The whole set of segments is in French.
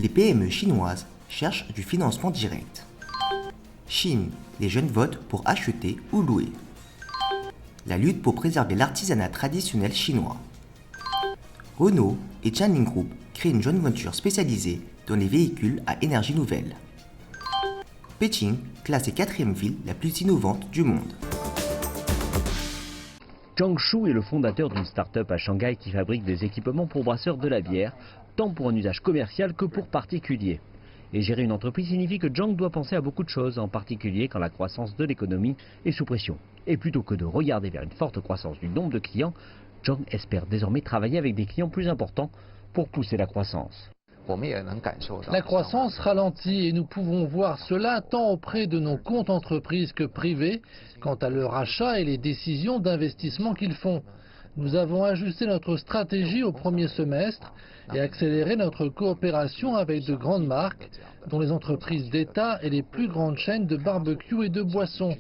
Les PME chinoises cherchent du financement direct. Chine, les jeunes votent pour acheter ou louer. La lutte pour préserver l'artisanat traditionnel chinois. Renault et Jiangling Group créent une joint venture spécialisée dans les véhicules à énergie nouvelle. Pékin, classée 4e ville la plus innovante du monde. Zhang Shu est le fondateur d'une start-up à Shanghai qui fabrique des équipements pour brasseurs de la bière, tant pour un usage commercial que pour particuliers. Et gérer une entreprise signifie que Zhang doit penser à beaucoup de choses, en particulier quand la croissance de l'économie est sous pression. Et plutôt que de regarder vers une forte croissance du nombre de clients, Zhang espère désormais travailler avec des clients plus importants pour pousser la croissance. La croissance ralentit et nous pouvons voir cela tant auprès de nos comptes entreprises que privés quant à leur achat et les décisions d'investissement qu'ils font. Nous avons ajusté notre stratégie au premier semestre et accéléré notre coopération avec de grandes marques, dont les entreprises d'État et les plus grandes chaînes de barbecue et de boissons.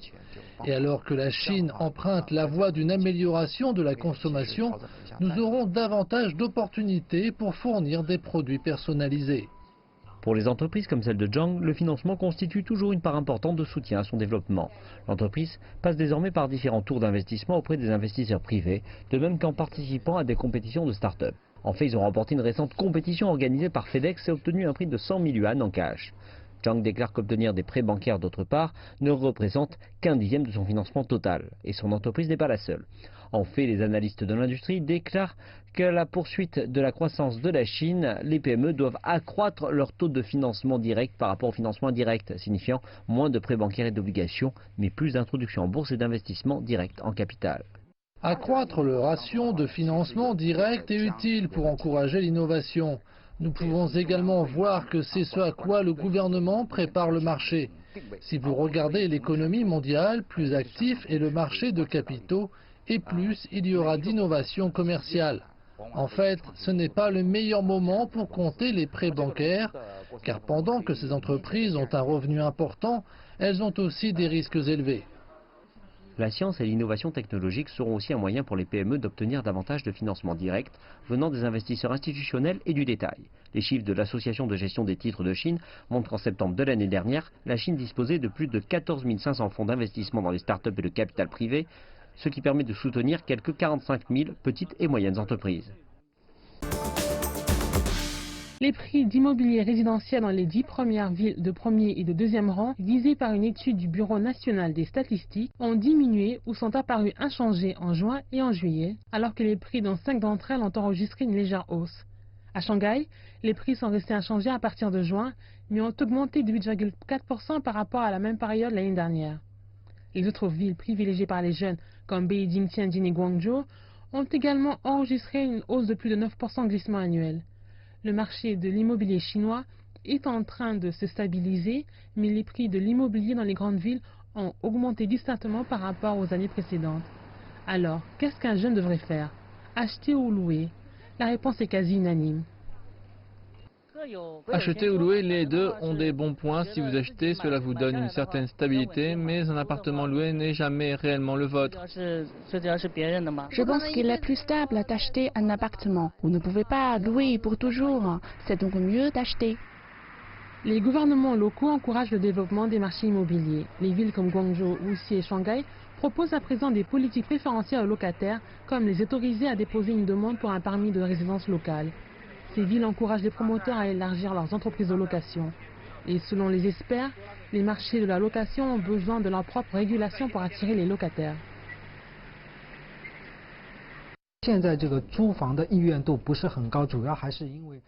Et alors que la Chine emprunte la voie d'une amélioration de la consommation, nous aurons davantage d'opportunités pour fournir des produits personnalisés. Pour les entreprises comme celle de Zhang, le financement constitue toujours une part importante de soutien à son développement. L'entreprise passe désormais par différents tours d'investissement auprès des investisseurs privés, de même qu'en participant à des compétitions de start-up. En fait, ils ont remporté une récente compétition organisée par FedEx et obtenu un prix de 100 000 yuan en cash. Zhang déclare qu'obtenir des prêts bancaires d'autre part ne représente qu'un dixième de son financement total. Et son entreprise n'est pas la seule. En fait, les analystes de l'industrie déclarent qu'à la poursuite de la croissance de la Chine, les PME doivent accroître leur taux de financement direct par rapport au financement indirect, signifiant moins de prêts bancaires et d'obligations, mais plus d'introduction en bourse et d'investissement direct en capital. Accroître le ratio de financement direct est utile pour encourager l'innovation. Nous pouvons également voir que c'est ce à quoi le gouvernement prépare le marché. Si vous regardez l'économie mondiale, plus actif est le marché de capitaux et plus il y aura d'innovation commerciale. En fait, ce n'est pas le meilleur moment pour compter les prêts bancaires, car pendant que ces entreprises ont un revenu important, elles ont aussi des risques élevés. La science et l'innovation technologique seront aussi un moyen pour les PME d'obtenir davantage de financement direct venant des investisseurs institutionnels et du détail. Les chiffres de l'Association de gestion des titres de Chine montrent qu'en septembre de l'année dernière, la Chine disposait de plus de 14 500 fonds d'investissement dans les startups et le capital privé, ce qui permet de soutenir quelques 45 000 petites et moyennes entreprises. Les prix d'immobilier résidentiel dans les 10 premières villes de premier et de deuxième rang, visées par une étude du Bureau national des statistiques, ont diminué ou sont apparus inchangés en juin et en juillet, alors que les prix dans 5 d'entre elles ont enregistré une légère hausse. À Shanghai, les prix sont restés inchangés à partir de juin, mais ont augmenté de 8,4% par rapport à la même période l'année dernière. Les autres villes privilégiées par les jeunes, comme Beijing, Tianjin et Guangzhou, ont également enregistré une hausse de plus de 9% glissement annuel. Le marché de l'immobilier chinois est en train de se stabiliser, mais les prix de l'immobilier dans les grandes villes ont augmenté distinctement par rapport aux années précédentes. Alors, qu'est-ce qu'un jeune devrait faire? Acheter ou louer? La réponse est quasi unanime. Acheter ou louer, les deux ont des bons points. Si vous achetez, cela vous donne une certaine stabilité, mais un appartement loué n'est jamais réellement le vôtre. Je pense qu'il est plus stable d'acheter un appartement. Vous ne pouvez pas louer pour toujours. C'est donc mieux d'acheter. Les gouvernements locaux encouragent le développement des marchés immobiliers. Les villes comme Guangzhou, Wuxi et Shanghai proposent à présent des politiques préférentielles aux locataires, comme les autoriser à déposer une demande pour un permis de résidence locale. Ces villes encouragent les promoteurs à élargir leurs entreprises de location. Et selon les experts, les marchés de la location ont besoin de leur propre régulation pour attirer les locataires.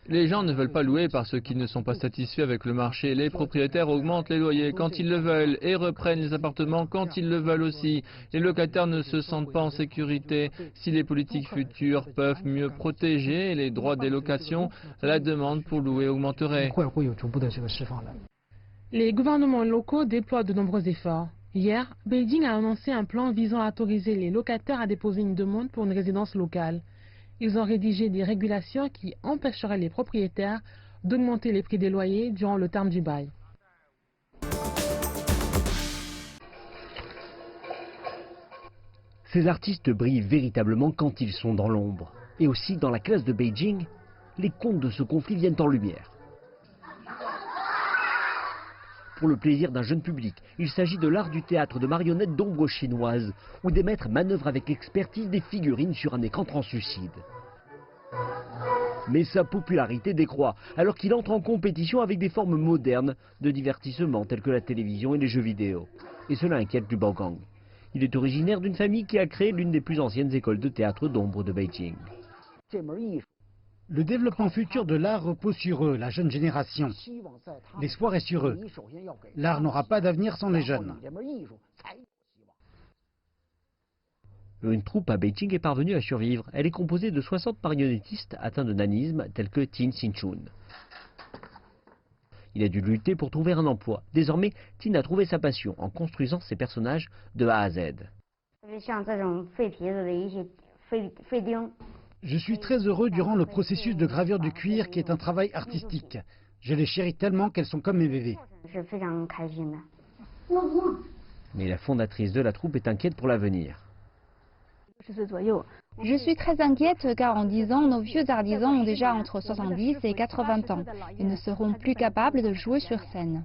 Les gens ne veulent pas louer parce qu'ils ne sont pas satisfaits avec le marché. Les propriétaires augmentent les loyers quand ils le veulent et reprennent les appartements quand ils le veulent aussi. Les locataires ne se sentent pas en sécurité. Si les politiques futures peuvent mieux protéger les droits des locations, la demande pour louer augmenterait. Les gouvernements locaux déploient de nombreux efforts. Hier, Beijing a annoncé un plan visant à autoriser les locataires à déposer une demande pour une résidence locale. Ils ont rédigé des régulations qui empêcheraient les propriétaires d'augmenter les prix des loyers durant le terme du bail. Ces artistes brillent véritablement quand ils sont dans l'ombre. Et aussi dans la classe de Beijing, les comptes de ce conflit viennent en lumière. pour le plaisir d'un jeune public. Il s'agit de l'art du théâtre de marionnettes d'ombre chinoise, où des maîtres manœuvrent avec expertise des figurines sur un écran translucide. Mais sa popularité décroît, alors qu'il entre en compétition avec des formes modernes de divertissement telles que la télévision et les jeux vidéo. Et cela inquiète Lu Baogang. Il est originaire d'une famille qui a créé l'une des plus anciennes écoles de théâtre d'ombre de Beijing. Le développement futur de l'art repose sur eux, la jeune génération. L'espoir est sur eux. L'art n'aura pas d'avenir sans les jeunes. Une troupe à Beijing est parvenue à survivre. Elle est composée de 60 marionnettistes atteints de nanisme tels que Tin Xin-chun. Il a dû lutter pour trouver un emploi. Désormais, Tin a trouvé sa passion en construisant ses personnages de A à Z. Je suis très heureux durant le processus de gravure du cuir qui est un travail artistique. Je les chéris tellement qu'elles sont comme mes bébés. Mais la fondatrice de la troupe est inquiète pour l'avenir. Je suis très inquiète car en 10 ans, nos vieux artisans ont déjà entre 70 et 80 ans et ne seront plus capables de jouer sur scène.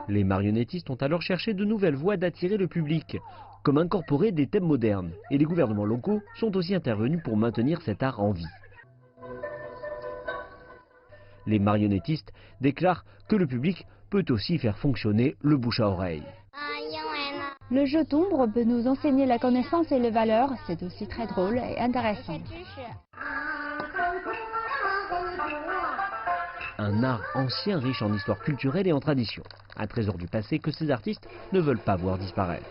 Les marionnettistes ont alors cherché de nouvelles voies d'attirer le public, comme incorporer des thèmes modernes. Et les gouvernements locaux sont aussi intervenus pour maintenir cet art en vie. Les marionnettistes déclarent que le public peut aussi faire fonctionner le bouche à oreille. Le jeu d'ombre peut nous enseigner la connaissance et les valeurs, c'est aussi très drôle et intéressant. Un art ancien riche en histoire culturelle et en tradition. Un trésor du passé que ces artistes ne veulent pas voir disparaître.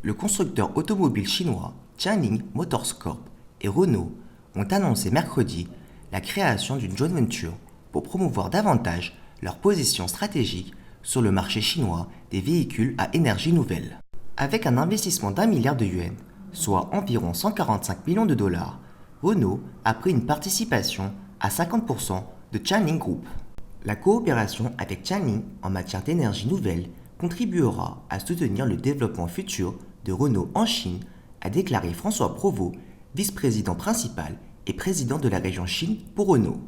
Le constructeur automobile chinois Jiangling Motors Corp et Renault ont annoncé mercredi la création d'une joint venture pour promouvoir davantage leur position stratégique sur le marché chinois des véhicules à énergie nouvelle. Avec un investissement d'1 milliard de yuans, soit environ 145 millions de dollars, Renault a pris une participation à 50% de Jiangling Group. La coopération avec Jiangling en matière d'énergie nouvelle contribuera à soutenir le développement futur de Renault en Chine, a déclaré François Provost, vice-président principal et président de la région Chine pour Renault.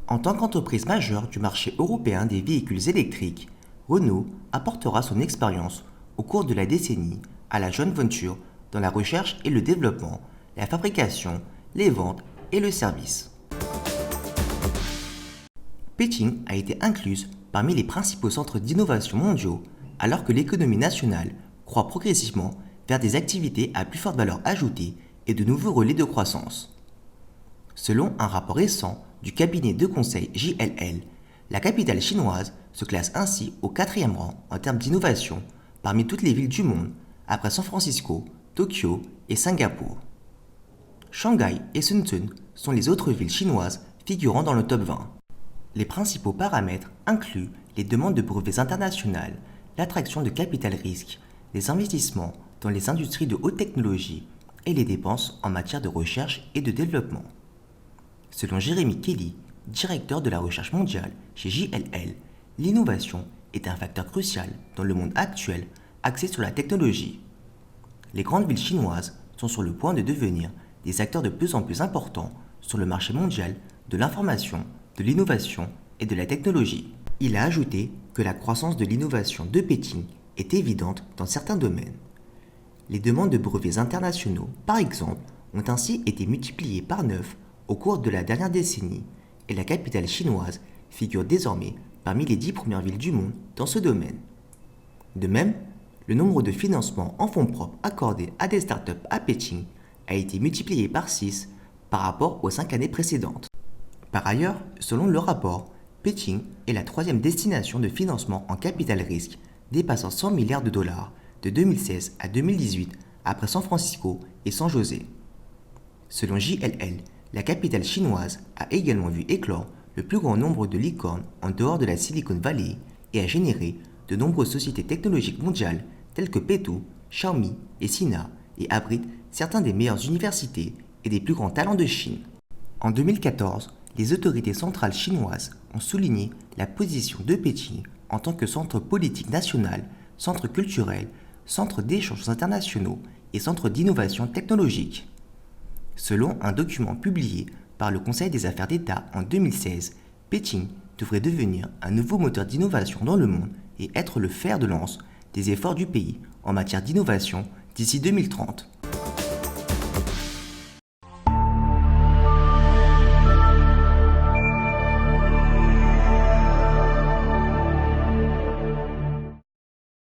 En tant qu'entreprise majeure du marché européen des véhicules électriques, Renault apportera son expérience au cours de la décennie à la joint venture dans la recherche et le développement, la fabrication, les ventes et le service. Pékin a été incluse parmi les principaux centres d'innovation mondiaux alors que l'économie nationale croît progressivement vers des activités à plus forte valeur ajoutée et de nouveaux relais de croissance. Selon un rapport récent du cabinet de conseil JLL, la capitale chinoise se classe ainsi au 4e rang en termes d'innovation parmi toutes les villes du monde, après San Francisco, Tokyo et Singapour. Shanghai et Shenzhen sont les autres villes chinoises figurant dans le top 20. Les principaux paramètres incluent les demandes de brevets internationales, l'attraction de capital risque, les investissements dans les industries de haute technologie et les dépenses en matière de recherche et de développement. Selon Jeremy Kelly, directeur de la recherche mondiale chez JLL, l'innovation est un facteur crucial dans le monde actuel axé sur la technologie. Les grandes villes chinoises sont sur le point de devenir des acteurs de plus en plus importants sur le marché mondial de l'information, de l'innovation et de la technologie. Il a ajouté que la croissance de l'innovation de Pékin est évidente dans certains domaines. Les demandes de brevets internationaux, par exemple, ont ainsi été multipliées par 9 au cours de la dernière décennie et la capitale chinoise figure désormais parmi les 10 premières villes du monde dans ce domaine. De même, le nombre de financements en fonds propres accordés à des startups à Pékin a été multiplié par 6 par rapport aux 5 années précédentes. Par ailleurs, selon le rapport, Pékin est la 3e destination de financement en capital risque, dépassant 100 milliards de dollars de 2016 à 2018 après San Francisco et San José. Selon JLL, la capitale chinoise a également vu éclore le plus grand nombre de licornes en dehors de la Silicon Valley et a généré de nombreuses sociétés technologiques mondiales telles que Peitou, Xiaomi et Sina et abrite certains des meilleures universités et des plus grands talents de Chine. En 2014, les autorités centrales chinoises ont souligné la position de Pékin en tant que centre politique national, centre culturel, centre d'échanges internationaux et centre d'innovation technologique. Selon un document publié par le Conseil des affaires d'État en 2016, Pékin devrait devenir un nouveau moteur d'innovation dans le monde et être le fer de lance des efforts du pays en matière d'innovation d'ici 2030.